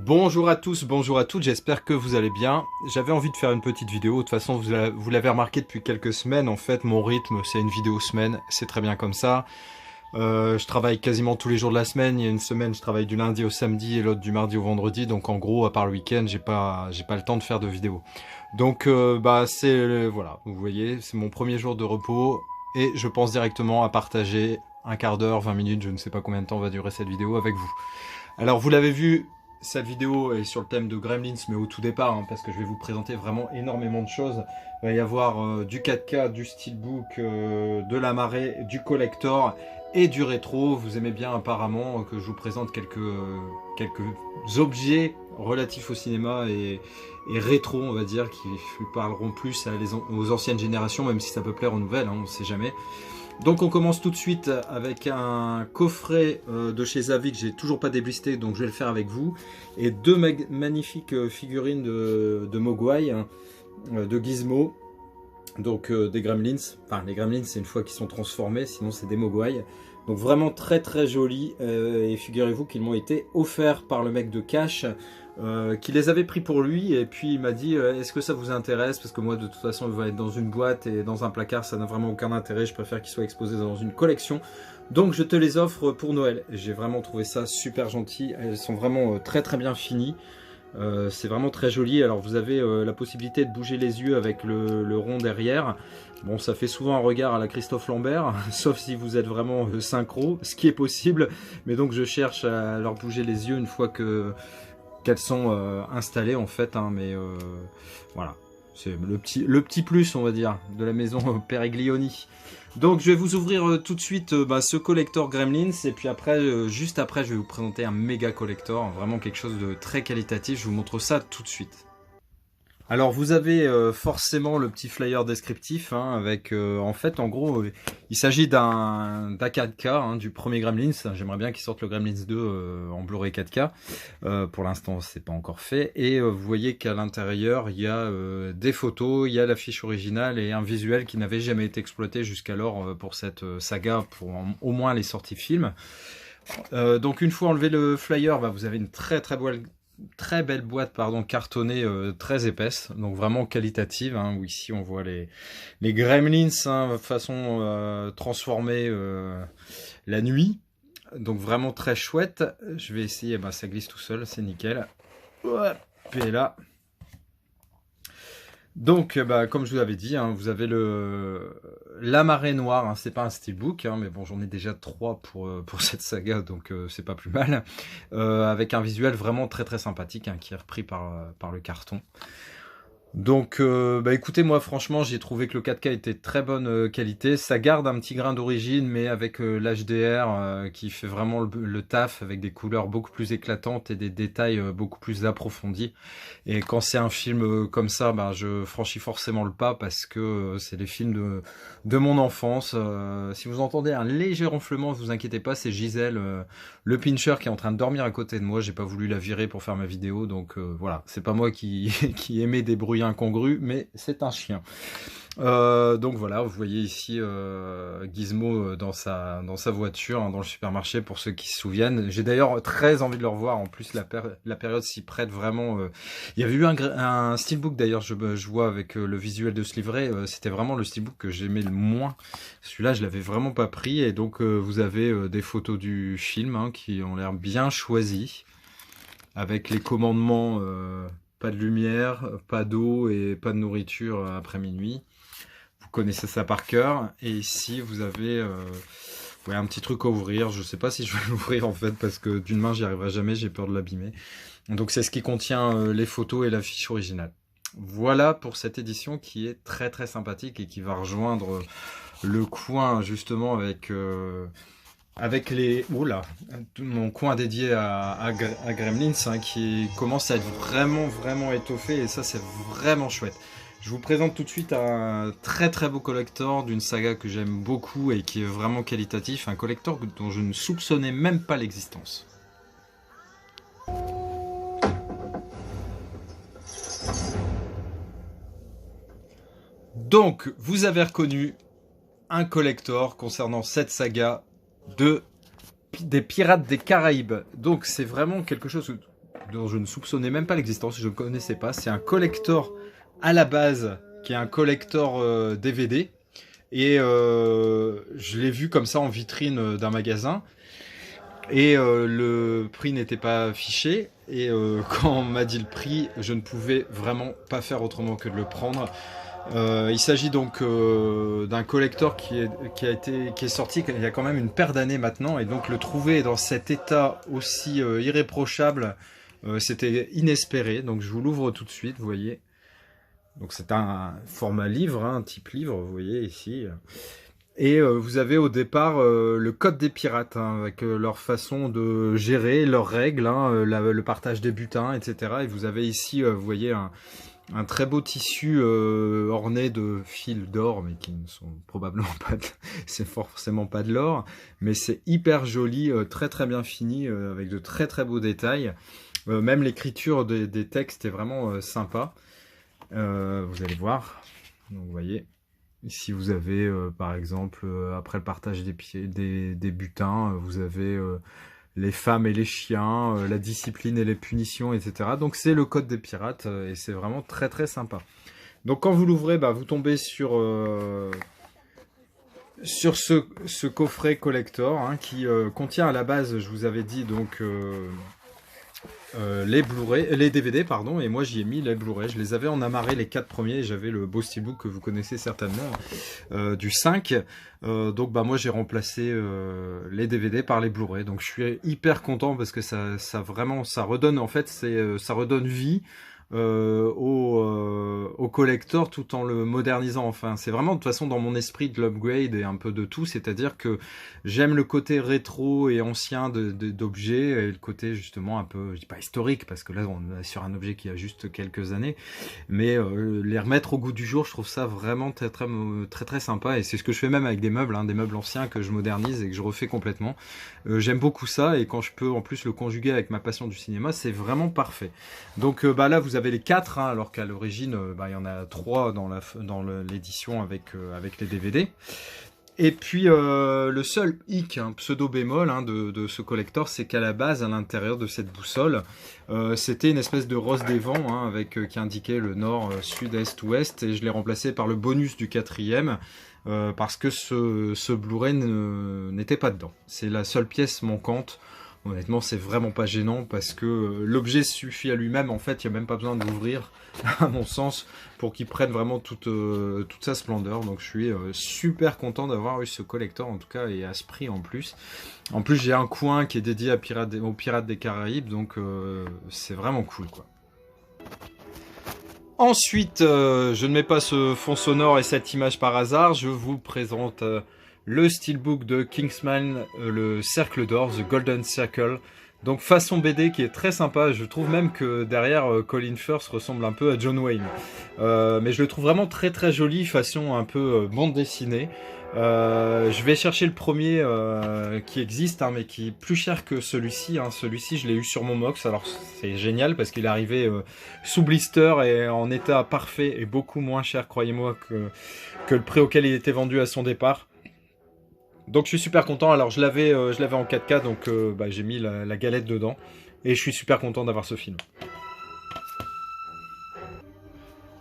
Bonjour à tous, bonjour à toutes, j'espère que vous allez bien. J'avais envie de faire une petite vidéo, de toute façon vous l'avez remarqué depuis quelques semaines, en fait mon rythme c'est une vidéo semaine, c'est très bien comme ça. Je travaille quasiment tous les jours de la semaine, il y a une semaine je travaille du lundi au samedi et l'autre du mardi au vendredi, donc en gros à part le week-end j'ai pas le temps de faire de vidéo. Donc voilà, vous voyez, c'est mon premier jour de repos et je pense directement à partager un quart d'heure, 20 minutes, je ne sais pas combien de temps va durer cette vidéo avec vous. Alors vous l'avez vu, cette vidéo est sur le thème de Gremlins, mais au tout départ, hein, parce que je vais vous présenter vraiment énormément de choses. Il va y avoir du 4K, du steelbook, de la marée, du collector et du rétro. Vous aimez bien apparemment que je vous présente quelques objets relatifs au cinéma et rétro, on va dire, qui parleront plus aux anciennes générations, même si ça peut plaire aux nouvelles, hein, on ne sait jamais. Donc on commence tout de suite avec un coffret de chez Zavi que j'ai toujours pas déblisté, donc je vais le faire avec vous. Et deux magnifiques figurines de Mogwai, hein, de Gizmo, donc des Gremlins. Enfin les Gremlins c'est une fois qu'ils sont transformés, sinon c'est des Mogwai. Donc vraiment très très jolis, et figurez-vous qu'ils m'ont été offerts par le mec de Cash, qui les avait pris pour lui, et puis il m'a dit est-ce que ça vous intéresse, parce que moi de toute façon il va être dans une boîte et dans un placard ça n'a vraiment aucun intérêt, je préfère qu'il soit exposé dans une collection, donc je te les offre pour Noël. J'ai vraiment trouvé ça super gentil, elles sont vraiment très très bien finies. C'est vraiment très joli. Alors vous avez la possibilité de bouger les yeux avec le rond derrière. Bon, ça fait souvent un regard à la Christophe Lambert, sauf si vous êtes vraiment synchro, ce qui est possible, mais donc je cherche à leur bouger les yeux une fois qu'elles sont installées en fait, hein, mais voilà, c'est le petit plus on va dire de la maison Periglioni. Donc je vais vous ouvrir tout de suite ce collector Gremlins, et puis après, juste après je vais vous présenter un méga collector, vraiment quelque chose de très qualitatif, je vous montre ça tout de suite. Alors vous avez forcément le petit flyer descriptif, hein, avec en fait en gros il s'agit d'un 4K, hein, du premier Gremlins. J'aimerais bien qu'ils sortent le Gremlins 2 en Blu-ray 4K, pour l'instant c'est pas encore fait, et vous voyez qu'à l'intérieur il y a des photos, il y a l'affiche originale et un visuel qui n'avait jamais été exploité jusqu'alors pour cette saga, pour au moins les sorties films. Donc une fois enlevé le flyer, vous avez une très belle boîte cartonnée, très épaisse, donc vraiment qualitative, hein, où ici on voit les Gremlins, hein, façon transformée la nuit, donc vraiment très chouette. Je vais essayer, ça glisse tout seul, c'est nickel. Hop, et là. Donc, comme je vous avais dit, hein, vous avez la marée noire, hein, c'est pas un steelbook, hein, mais bon, j'en ai déjà 3 pour cette saga, donc c'est pas plus mal, avec un visuel vraiment très très sympathique, hein, qui est repris par le carton. Donc écoutez, moi franchement j'ai trouvé que le 4K était de très bonne qualité, ça garde un petit grain d'origine, mais avec l'HDR qui fait vraiment le taf, avec des couleurs beaucoup plus éclatantes et des détails beaucoup plus approfondis. Et quand c'est un film comme ça, je franchis forcément le pas, parce que c'est les films de mon enfance. Si vous entendez un léger ronflement, ne vous inquiétez pas, c'est Gisèle, le pincher, qui est en train de dormir à côté de moi. J'ai pas voulu la virer pour faire ma vidéo, donc voilà, c'est pas moi qui émet des bruits incongrus, mais c'est un chien. Donc voilà, vous voyez ici Gizmo dans sa voiture, hein, dans le supermarché, pour ceux qui se souviennent. J'ai d'ailleurs très envie de le revoir, en plus la période s'y prête vraiment. Il y avait eu un steelbook d'ailleurs, je vois, avec le visuel de ce livret, c'était vraiment le steelbook que j'aimais le moins. Celui-là je l'avais vraiment pas pris, et donc vous avez des photos du film, hein, qui ont l'air bien choisies, avec les commandements, pas de lumière, pas d'eau et pas de nourriture après minuit. Vous connaissez ça par cœur. Et ici vous avez un petit truc à ouvrir. Je sais pas si je vais l'ouvrir en fait, parce que d'une main j'y arriverai jamais, j'ai peur de l'abîmer. Donc c'est ce qui contient les photos et l'affiche originale. Voilà pour cette édition qui est très très sympathique, et qui va rejoindre le coin justement avec les... Oula, mon coin dédié à Gremlins, hein, qui commence à être vraiment étoffé, et ça c'est vraiment chouette. Je vous présente tout de suite un très très beau collector d'une saga que j'aime beaucoup et qui est vraiment qualitatif, un collector dont je ne soupçonnais même pas l'existence. Donc vous avez reconnu un collector concernant cette saga des Pirates des Caraïbes. Donc c'est vraiment quelque chose dont je ne soupçonnais même pas l'existence, je ne connaissais pas. C'est un collector à la base, qui est un collector DVD. Et je l'ai vu comme ça en vitrine d'un magasin. Et le prix n'était pas affiché. Et quand on m'a dit le prix, je ne pouvais vraiment pas faire autrement que de le prendre. Il s'agit donc d'un collector qui est sorti il y a quand même une paire d'années maintenant, et donc le trouver dans cet état aussi irréprochable, c'était inespéré. Donc je vous l'ouvre tout de suite, vous voyez. Donc c'est un format livre, hein, un type livre, vous voyez ici. Et vous avez au départ le code des pirates, hein, avec leur façon de gérer, leurs règles, hein, le partage des butins, etc. Et vous avez ici, vous voyez, un très beau tissu orné de fils d'or, mais qui ne sont probablement pas, c'est forcément pas de l'or, mais c'est hyper joli, très très bien fini, avec de très très beaux détails. Même l'écriture des textes est vraiment sympa. Vous allez voir. Donc, vous voyez, ici vous avez par exemple, après le partage des butins, vous avez les femmes et les chiens, la discipline et les punitions, etc. Donc c'est le code des pirates, et c'est vraiment très très sympa. Donc quand vous l'ouvrez, bah, vous tombez sur ce coffret collector, hein, qui contient à la base, je vous avais dit, donc les Blu-ray, les DVD, pardon, et moi j'y ai mis les Blu-ray. Je les avais en amarré les 4 premiers, et j'avais le beau steelbook que vous connaissez certainement, du 5. Donc bah moi j'ai remplacé les DVD par les Blu-ray. Donc je suis hyper content parce que ça vraiment, ça redonne, en fait, ça redonne vie au collector tout en le modernisant. Enfin, c'est vraiment de toute façon dans mon esprit de l'upgrade et un peu de tout, c'est-à-dire que j'aime le côté rétro et ancien d'objets, et le côté justement un peu, je dis pas historique, parce que là on est sur un objet qui a juste quelques années, mais les remettre au goût du jour, je trouve ça vraiment très très très très sympa. Et c'est ce que je fais même avec des meubles, hein, des meubles anciens que je modernise et que je refais complètement. J'aime beaucoup ça, et quand je peux en plus le conjuguer avec ma passion du cinéma, c'est vraiment parfait. Donc bah là vous avez les 4, hein, alors qu'à l'origine bah, il y en a 3 dans l'édition avec les DVD. Et puis le seul hic, hein, pseudo bémol, hein, de ce collector, c'est qu'à la base, à l'intérieur de cette boussole, c'était une espèce de rose des vents, hein, qui indiquait le nord, sud, est, ouest, et je l'ai remplacé par le bonus du 4e, parce que ce Blu-ray n'était pas dedans. C'est la seule pièce manquante. Honnêtement, c'est vraiment pas gênant, parce que l'objet suffit à lui-même. En fait, il n'y a même pas besoin de l'ouvrir, à mon sens, pour qu'il prenne vraiment toute sa splendeur. Donc je suis super content d'avoir eu ce collector, en tout cas, et à ce prix en plus. En plus, j'ai un coin qui est dédié aux Pirates des Caraïbes, donc c'est vraiment cool, quoi. Ensuite, je ne mets pas ce fond sonore et cette image par hasard. Je vous présente le steelbook de Kingsman, le Cercle d'Or, The Golden Circle. Donc façon BD qui est très sympa. Je trouve même que derrière, Colin Firth ressemble un peu à John Wayne. Mais je le trouve vraiment très très joli, façon un peu bande dessinée. Je vais chercher le premier qui existe, hein, mais qui est plus cher que celui-ci, hein. Celui-ci, je l'ai eu sur mon Mox. Alors c'est génial parce qu'il est arrivé sous blister et en état parfait, et beaucoup moins cher, croyez-moi, que le prix auquel il était vendu à son départ. Donc je suis super content. Alors je l'avais en 4K, donc bah, j'ai mis la galette dedans, et je suis super content d'avoir ce film.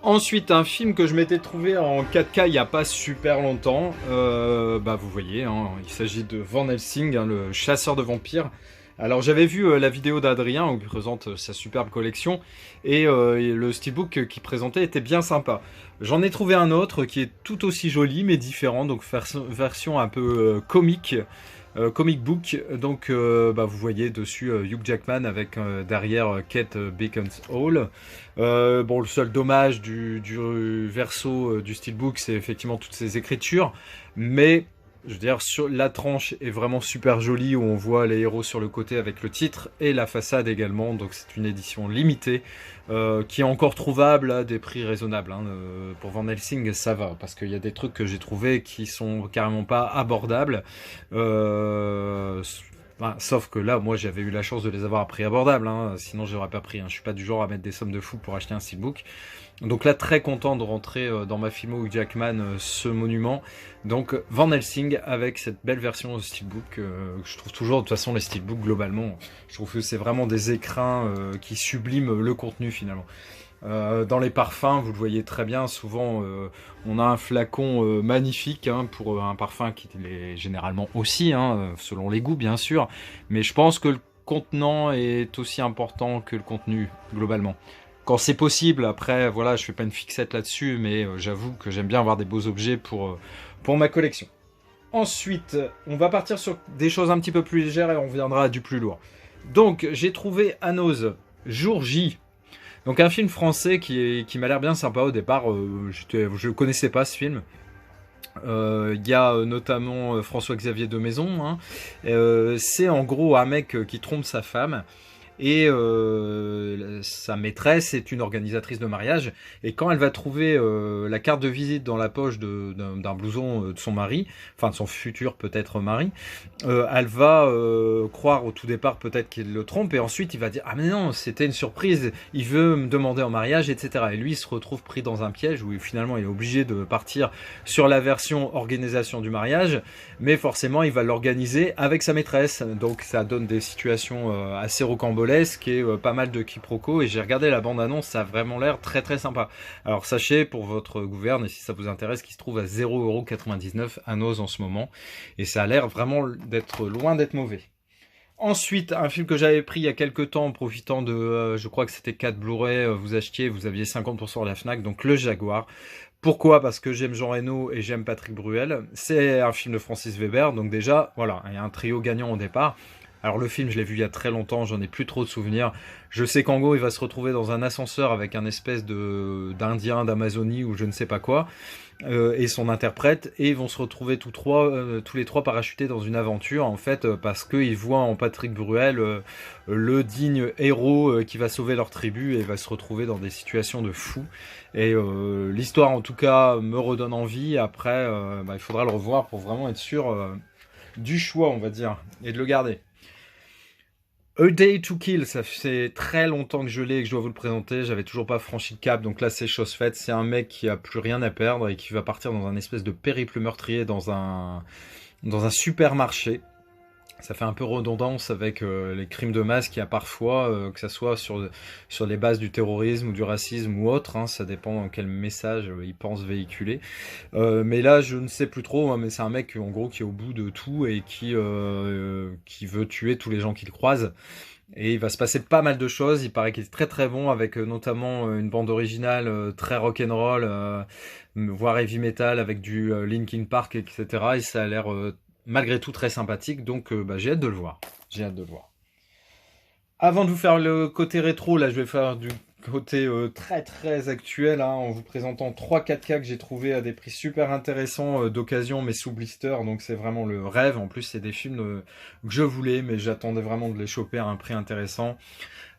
Ensuite, un film que je m'étais trouvé en 4K il n'y a pas super longtemps. Bah vous voyez, hein, il s'agit de Van Helsing, hein, le chasseur de vampires. Alors j'avais vu la vidéo d'Adrien où il présente sa superbe collection, et le steelbook qu'il présentait était bien sympa. J'en ai trouvé un autre qui est tout aussi joli mais différent, donc version un peu comic book. Donc bah, vous voyez dessus Hugh Jackman avec derrière Kate Beckinsale. Bon, le seul dommage du verso du steelbook, c'est effectivement toutes ces écritures, mais je veux dire, la tranche est vraiment super jolie, où on voit les héros sur le côté avec le titre, et la façade également. Donc c'est une édition limitée qui est encore trouvable à des prix raisonnables, hein. Pour Van Helsing, ça va, parce qu'il y a des trucs que j'ai trouvé qui sont carrément pas abordables. Enfin, sauf que là, moi, j'avais eu la chance de les avoir à prix abordable, hein, sinon j'aurais pas pris. Hein. Je suis pas du genre à mettre des sommes de fou pour acheter un steelbook. Donc là, très content de rentrer dans ma Fimo Hugh Jackman ce monument. Donc Van Helsing avec cette belle version steelbook. Je trouve toujours, de toute façon, les steelbooks globalement, je trouve que c'est vraiment des écrins qui subliment le contenu finalement. Dans les parfums, vous le voyez très bien, souvent on a un flacon magnifique hein, pour un parfum qui est généralement aussi, hein, selon les goûts bien sûr, mais je pense que le contenant est aussi important que le contenu globalement. Quand c'est possible, après voilà, je fais pas une fixette là-dessus, mais j'avoue que j'aime bien avoir des beaux objets pour ma collection. Ensuite, on va partir sur des choses un petit peu plus légères et on reviendra à du plus lourd. Donc j'ai trouvé Anos, Jour J. Donc un film français qui m'a l'air bien sympa au départ, je connaissais pas ce film. Il y a notamment François-Xavier de Maison. Hein. C'est en gros un mec qui trompe sa femme. Et sa maîtresse est une organisatrice de mariage. Et quand elle va trouver la carte de visite dans la poche d'un blouson de son mari, enfin de son futur peut-être mari, elle va croire au tout départ peut-être qu'il le trompe. Et ensuite il va dire « Ah mais non, c'était une surprise, il veut me demander en mariage, etc. » Et lui il se retrouve pris dans un piège où finalement il est obligé de partir sur la version organisation du mariage. Mais forcément il va l'organiser avec sa maîtresse. Donc ça donne des situations assez rocambolesques et pas mal de quiproquos, et j'ai regardé la bande-annonce, ça a vraiment l'air très très sympa. Alors sachez pour votre gouverne, et si ça vous intéresse, qu'il se trouve à 0,99€ à Noz en ce moment, et ça a l'air vraiment d'être loin d'être mauvais. Ensuite, un film que j'avais pris il y a quelques temps en profitant de, je crois que c'était 4 Blu-ray, vous achetiez, vous aviez 50% à la Fnac, donc Le Jaguar. Pourquoi? Parce que j'aime Jean Reno et j'aime Patrick Bruel. C'est un film de Francis Weber, donc déjà, voilà, il y a un trio gagnant au départ. Alors le film, je l'ai vu il y a très longtemps, j'en ai plus trop de souvenirs. Je sais qu'en gros, il va se retrouver dans un ascenseur avec un espèce d'Indien d'Amazonie ou je ne sais pas quoi, et son interprète, et ils vont se retrouver tous les trois parachutés dans une aventure, en fait, parce qu'ils voient en Patrick Bruel le digne héros qui va sauver leur tribu et va se retrouver dans des situations de fou. Et l'histoire, en tout cas, me redonne envie. Après, il faudra le revoir pour vraiment être sûr du choix, on va dire, et de le garder. A Day to Kill, ça fait très longtemps que je l'ai et que je dois vous le présenter, j'avais toujours pas franchi le cap, donc là c'est chose faite, c'est un mec qui a plus rien à perdre et qui va partir dans un espèce de périple meurtrier dans un supermarché. Ça fait un peu redondance avec les crimes de masse qu'il y a parfois, que ça soit sur les bases du terrorisme ou du racisme ou autre, hein, ça dépend dans quel message ils pensent véhiculer. Mais là, je ne sais plus trop, hein, mais c'est un mec en gros qui est au bout de tout et qui veut tuer tous les gens qu'il croise. Et il va se passer pas mal de choses, il paraît qu'il est très très bon, avec notamment une bande originale très rock'n'roll, voire heavy metal, avec du Linkin Park, etc. Et ça a l'air malgré tout très sympathique, donc j'ai hâte de le voir. J'ai hâte de le voir. Avant de vous faire le côté rétro, là je vais faire du côté très très actuel, hein, en vous présentant 3 4K que j'ai trouvé à des prix super intéressants d'occasion, mais sous blister, donc c'est vraiment le rêve. En plus c'est des films que je voulais, mais j'attendais vraiment de les choper à un prix intéressant.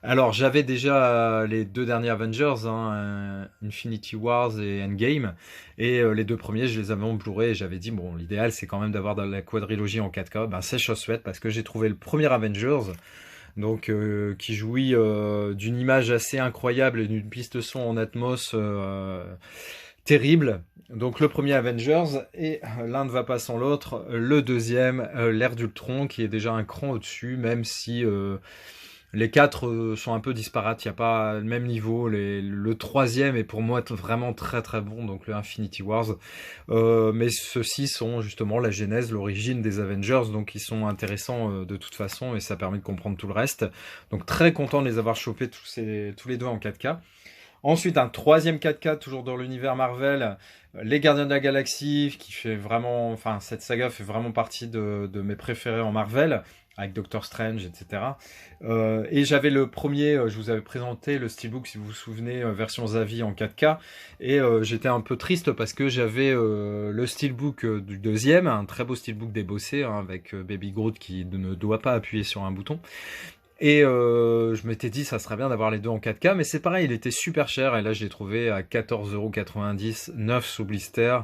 Alors j'avais déjà les 2 derniers Avengers, hein, Infinity Wars et Endgame, et les 2 premiers je les avais en Blu-ray et j'avais dit bon, l'idéal c'est quand même d'avoir la quadrilogie en 4K. Ben c'est chose faite parce que j'ai trouvé le premier Avengers, donc qui jouit d'une image assez incroyable et d'une piste son en Atmos terrible. Donc le premier Avengers, et l'un ne va pas sans l'autre, le deuxième, l'ère d'Ultron, qui est déjà un cran au-dessus, même si les 4 sont un peu disparates, il n'y a pas le même niveau. Le troisième est pour moi vraiment très très bon, donc le Infinity Wars. Mais ceux-ci sont justement la genèse, l'origine des Avengers, donc ils sont intéressants de toute façon, et ça permet de comprendre tout le reste. Donc très content de les avoir chopés tous les 2 en 4K. Ensuite, un troisième 4K, toujours dans l'univers Marvel, les Gardiens de la Galaxie, qui fait vraiment, enfin cette saga fait vraiment partie de mes préférés en Marvel, avec Doctor Strange, etc. Et j'avais le premier, je vous avais présenté le steelbook, si vous vous souvenez, version Zavi en 4K, et j'étais un peu triste parce que j'avais le steelbook du deuxième, un très beau steelbook débossé, hein, avec Baby Groot qui ne doit pas appuyer sur un bouton. Et je m'étais dit, ça serait bien d'avoir les deux en 4K, mais c'est pareil, il était super cher, et là je l'ai trouvé à 14,90 €, neuf sous blister.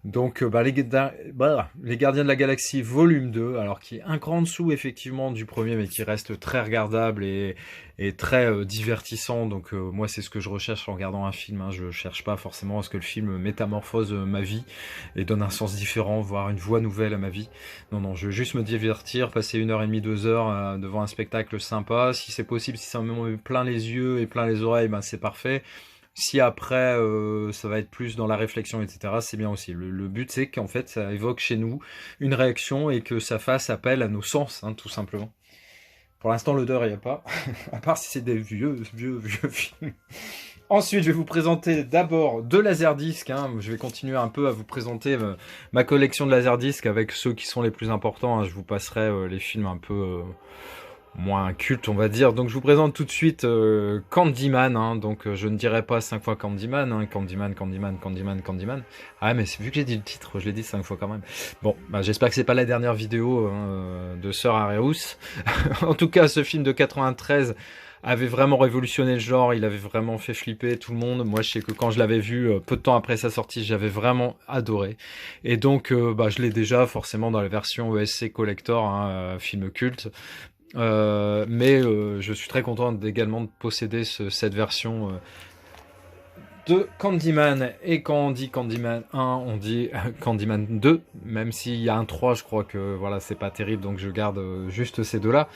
Donc les Gardiens de la Galaxie volume 2, alors qui est un cran en dessous effectivement du premier, mais qui reste très regardable et très divertissant. Donc moi c'est ce que je recherche en regardant un film, hein. Je cherche pas forcément à ce que le film métamorphose ma vie et donne un sens différent, voire une voie nouvelle à ma vie. Non, je veux juste me divertir, passer 1h30, 2 heures devant un spectacle sympa. Si c'est possible, si ça me met plein les yeux et plein les oreilles, ben c'est parfait. Si après ça va être plus dans la réflexion, etc., c'est bien aussi. Le but c'est qu'en fait ça évoque chez nous une réaction et que ça fasse appel à nos sens, hein, tout simplement. Pour l'instant l'odeur il n'y a pas, à part si c'est des vieux films. Ensuite, je vais vous présenter d'abord deux laserdiscs, hein. Je vais continuer un peu à vous présenter ma collection de laserdiscs avec ceux qui sont les plus importants, hein. Je vous passerai les films un peu moins cultes, on va dire. Donc, je vous présente tout de suite Candyman, hein. Donc, je ne dirai pas 5 fois Candyman, hein. Candyman. Ah, mais vu que j'ai dit le titre, je l'ai dit 5 fois quand même. Bon, bah, j'espère que c'est pas la dernière vidéo hein, de Sœur Areus. En tout cas, ce film de 93 avait vraiment révolutionné le genre, il avait vraiment fait flipper tout le monde. Moi je sais que quand je l'avais vu peu de temps après sa sortie, j'avais vraiment adoré. Et donc je l'ai déjà forcément dans la version ESC Collector, hein, film culte. Mais je suis très content également de posséder cette version de Candyman. Et quand on dit Candyman 1, on dit Candyman 2, même s'il y a un 3, je crois que voilà, c'est pas terrible, donc je garde juste ces deux-là.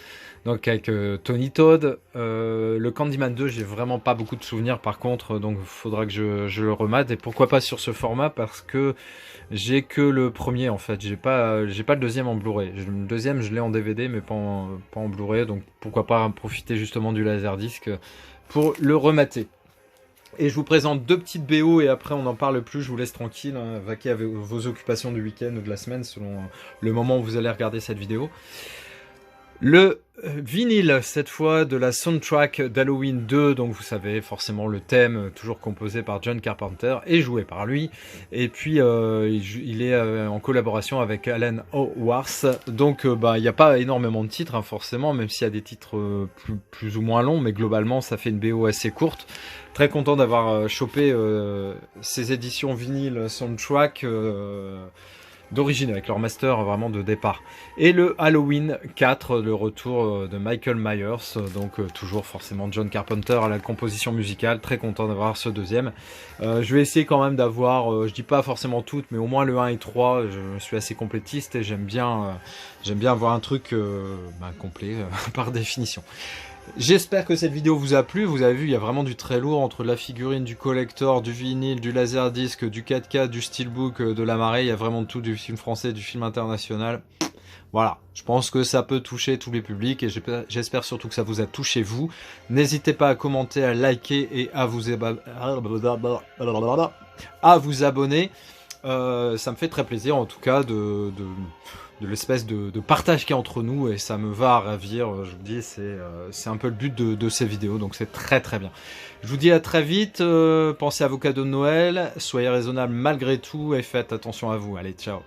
Donc avec Tony Todd, le Candyman 2, j'ai vraiment pas beaucoup de souvenirs par contre, donc il faudra que je le remate. Et pourquoi pas sur ce format, parce que j'ai que le premier en fait, j'ai pas le deuxième en Blu-ray. Le deuxième, je l'ai en DVD, mais pas en Blu-ray, donc pourquoi pas profiter justement du Laserdisc pour le remater. Et je vous présente deux petites BO et après on n'en parle plus, je vous laisse tranquille, hein, vaquer avec vos occupations du week-end ou de la semaine selon le moment où vous allez regarder cette vidéo. Le vinyle, cette fois, de la soundtrack d'Halloween 2, donc vous savez forcément le thème, toujours composé par John Carpenter et joué par lui. Et puis il est en collaboration avec Alan Howarth. Donc il n'y a pas énormément de titres, hein, forcément, même s'il y a des titres plus ou moins longs, mais globalement ça fait une BO assez courte. Très content d'avoir chopé ces éditions vinyle soundtrack d'origine, avec leur master vraiment de départ. Et le Halloween 4, le retour de Michael Myers, donc toujours forcément John Carpenter à la composition musicale, très content d'avoir ce deuxième. Je vais essayer quand même d'avoir, je dis pas forcément toutes, mais au moins le 1 et 3, je suis assez complétiste et j'aime bien avoir un truc complet par définition. J'espère que cette vidéo vous a plu. Vous avez vu, il y a vraiment du très lourd entre la figurine, du collector, du vinyle, du laserdisc, du 4K, du steelbook, de la marée. Il y a vraiment de tout, du film français, du film international. Voilà, je pense que ça peut toucher tous les publics et j'espère surtout que ça vous a touché vous. N'hésitez pas à commenter, à liker et à vous abonner. Ça me fait très plaisir en tout cas de l'espèce de partage qu'il y a entre nous et ça me va à ravir. Je vous dis, c'est un peu le but de ces vidéos, donc c'est très très bien. Je vous dis à très vite, pensez à vos cadeaux de Noël, soyez raisonnables malgré tout et faites attention à vous. Allez, ciao.